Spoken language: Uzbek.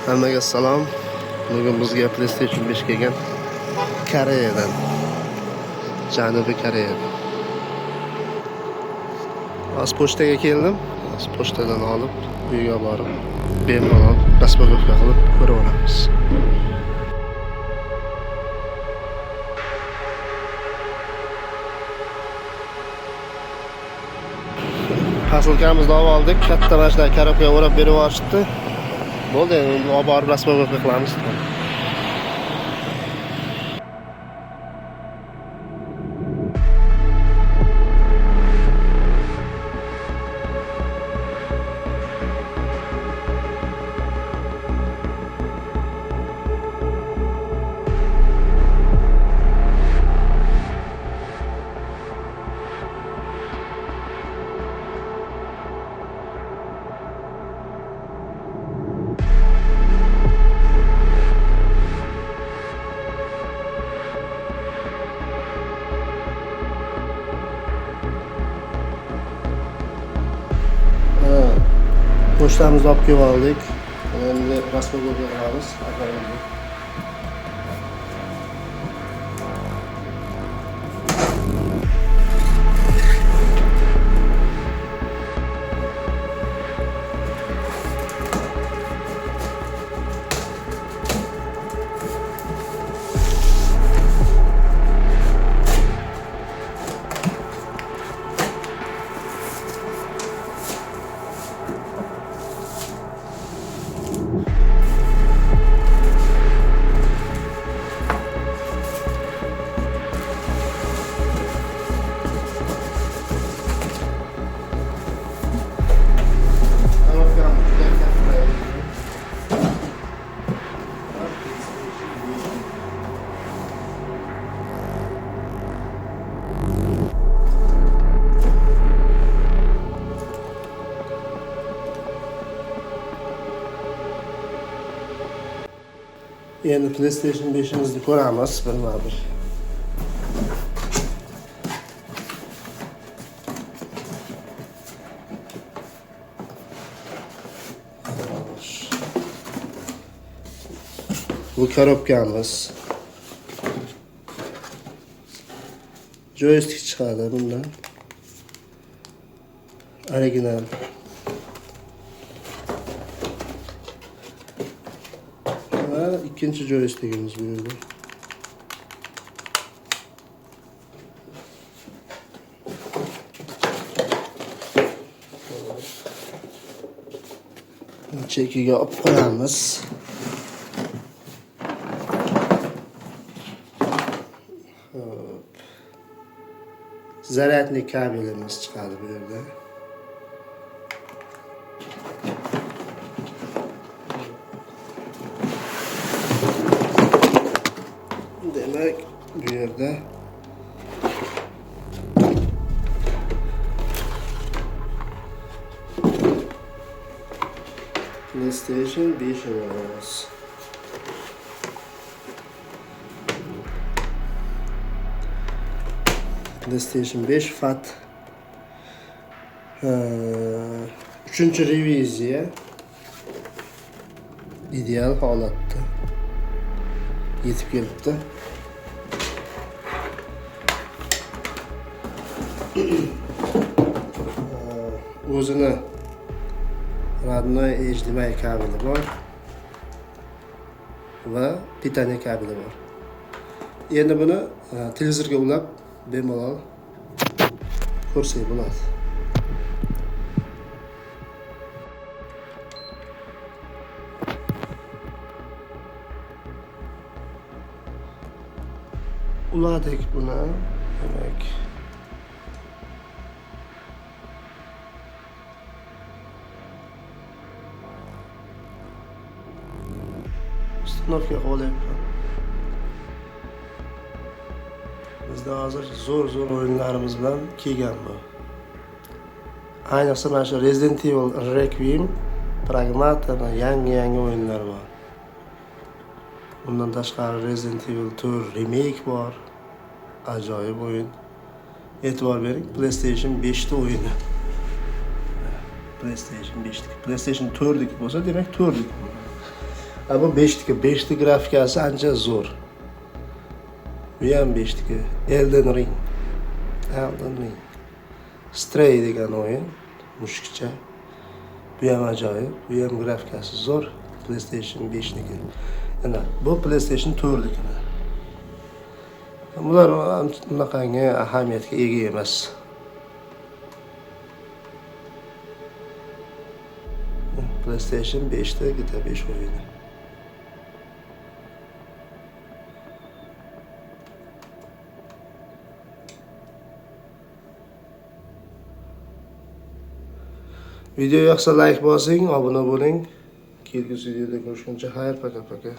Hammaga salom. Bugun bizga PlayStation 5 kelgan Koreyadan. Janubiy Koreyadan. Az pochtaga keldim. Az pochtadan olib, uyga borib, bemalol raspakovka qilib ko'rib olamiz. Posilkamizni olib oldik. Katta mashina korobkaga o'rab berib yuborishdi. Bo'ldi, endi olib borib raspakovka qilamiz. Pochtamizni olib kelib oldik. Endi raspakovka qilamiz. Endi PlayStation 5'imizni ko'ramiz bir. Bu korobkamiz. Joystick chiqadi bundan. Original. İkinci joystickimiz bu yerda. Chekiga olib qo'yamiz. Zaryadnik kabelimiz chiqadi bu yerda. Demek bu yerda PlayStation 5'imiz. PlayStation 5 FAT 3. reviziya ideal holatda yetib kelibdi. O'zini radnoy HDMI kabeli bor va pitaniya kabeli bor. Endi buni televizorga ulab bemalol ko'rsak bo'ladi. Uladik buni, demak. Uстановka qo'yapman. Bizda hozir zo'r o'yinlarimiz bilan kelgan bu. Ayniqsa mana shu Resident Evil Requiem, Pragmata va yangi o'yinlar bor. Bundan tashqari Resident Evil 4 remake bor. Ajoyib o'yin. E'tibor bering, PlayStation 5 ta o'yini. PlayStation 5'lik. PlayStation 4'lik bo'lsa, demak 4'lik. Bu 5'tiki grafikasi ancha zo'r. Bu ham 5'tiki. Elden Ring. Stray degan o'yin, mushukcha. Bu ham ajoyib, bu ham grafikasi zo'r. PlayStation 5'niki. Ana, bu PlayStation 4'niki. Bular unaqangi ahamiyatga ega emas. PlayStation 5'te GTA 5 o'yini. Video yoqsa like bosing, obuna bo'ling. Kelgusi videoda ko'rishguncha xayr, paka.